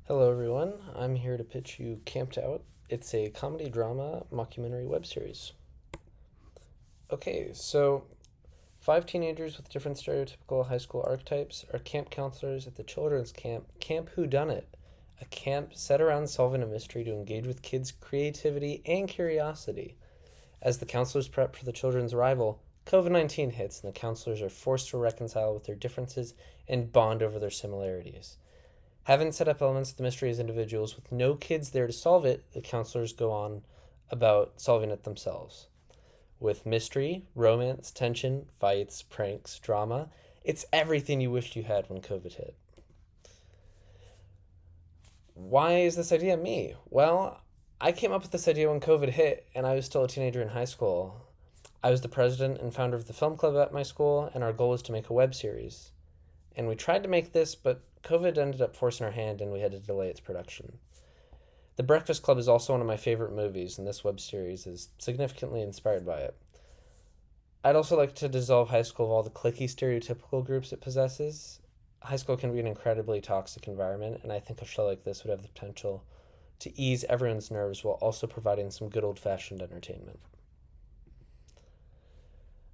Hello, everyone. I'm here to pitch you Camped Out. It's a comedy drama mockumentary web series. Okay, so five teenagers with different stereotypical high school archetypes are camp counselors at the children's camp, Camp Whodunit, a camp set around solving a mystery to engage with kids' creativity and curiosity. As the counselors prep for the children's arrival, COVID-19 hits and the counselors are forced to reconcile with their differences and bond over their similarities. Having set up elements of the mystery as individuals with no kids there to solve it, the counselors go on about solving it themselves. With mystery, romance, tension, fights, pranks, drama, it's everything you wished you had when COVID hit. Why is this idea me? Well, I came up with this idea when COVID hit and I was still a teenager in high school. I was the president and founder of the film club at my school, and our goal was to make a web series. And we tried to make this, but COVID ended up forcing our hand and we had to delay its production. The Breakfast Club is also one of my favorite movies, and this web series is significantly inspired by it. I'd also like to dissolve high school of all the cliquey stereotypical groups it possesses. High school can be an incredibly toxic environment, and I think a show like this would have the potential to ease everyone's nerves while also providing some good old fashioned entertainment.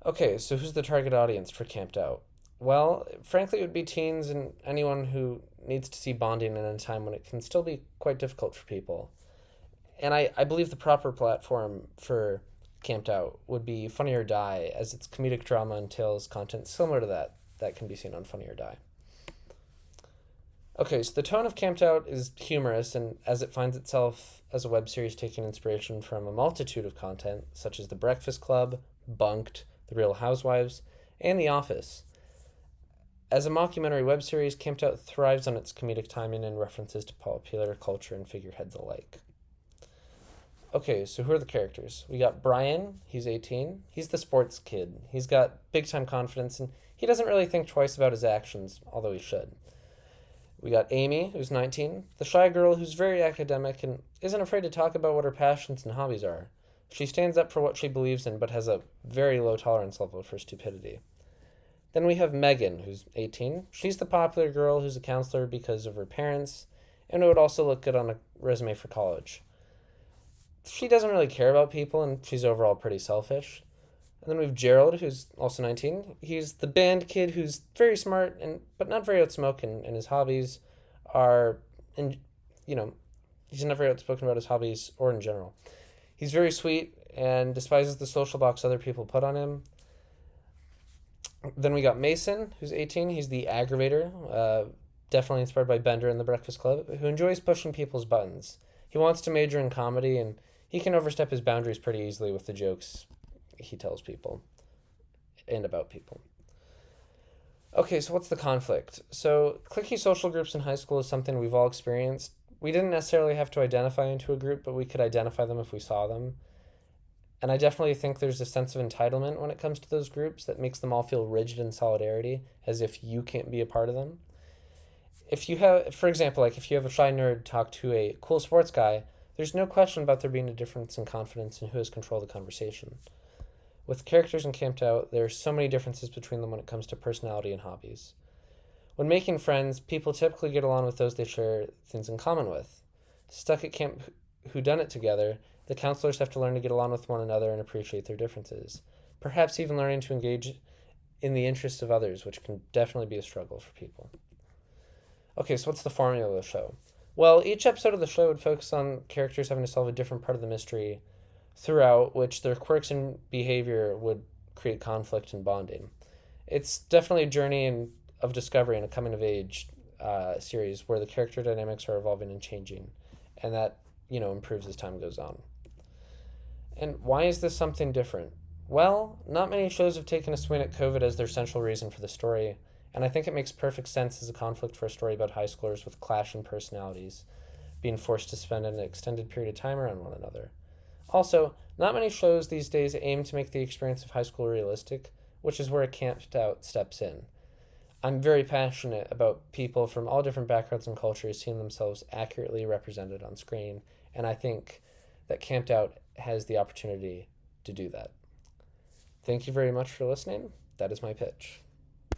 Okay, so who's the target audience for Camped Out? Well, frankly, it would be teens and anyone who needs to see bonding in a time when it can still be quite difficult for people. And I believe the proper platform for Camped Out would be Funny or Die, as its comedic drama entails content similar to that can be seen on Funny or Die. Okay, so the tone of Camped Out is humorous, and as it finds itself as a web series taking inspiration from a multitude of content, such as The Breakfast Club, Bunked, The Real Housewives, and The Office. As a mockumentary web series, Camped Out thrives on its comedic timing and references to popular culture and figureheads alike. Okay, so who are the characters? We got Brian, he's 18. He's the sports kid. He's got big time confidence and he doesn't really think twice about his actions, although he should. We got Amy, who's 19, the shy girl who's very academic and isn't afraid to talk about what her passions and hobbies are. She stands up for what she believes in but has a very low tolerance level for stupidity. Then we have Megan, who's 18. She's the popular girl who's a counselor because of her parents, and it would also look good on a resume for college. She doesn't really care about people, and she's overall pretty selfish. And then we have Gerald, who's also 19. He's the band kid who's very smart and but not very outspoken, and his hobbies are, in, you know, he's not very outspoken about his hobbies or in general. He's very sweet and despises the social box other people put on him. Then we got Mason, who's 18. He's the aggravator, definitely inspired by Bender in The Breakfast Club, who enjoys pushing people's buttons. He wants to major in comedy, and he can overstep his boundaries pretty easily with the jokes he tells people and about people. Okay, so what's the conflict? So, cliquey social groups in high school is something we've all experienced. We didn't necessarily have to identify into a group, but we could identify them if we saw them. And I definitely think there's a sense of entitlement when it comes to those groups that makes them all feel rigid in solidarity, as if you can't be a part of them. If you have, for example, like if you have a shy nerd talk to a cool sports guy, there's no question about there being a difference in confidence in who has control of the conversation. With characters in Camped Out, there are so many differences between them when it comes to personality and hobbies. When making friends, people typically get along with those they share things in common with. Stuck at Camp Whodunit together, the counselors have to learn to get along with one another and appreciate their differences. Perhaps even learning to engage in the interests of others, which can definitely be a struggle for people. Okay, so what's the formula of the show? Well, each episode of the show would focus on characters having to solve a different part of the mystery throughout, which their quirks and behavior would create conflict and bonding. It's definitely a journey of discovery and a coming of age series where the character dynamics are evolving and changing, and that improves as time goes on. And why is this something different? Well, not many shows have taken a swing at COVID as their central reason for the story, and I think it makes perfect sense as a conflict for a story about high schoolers with clashing personalities being forced to spend an extended period of time around one another. Also, not many shows these days aim to make the experience of high school realistic, which is where a Camped Out steps in. I'm very passionate about people from all different backgrounds and cultures seeing themselves accurately represented on screen, and I think that Camped Out has the opportunity to do that. Thank you very much for listening. That is my pitch.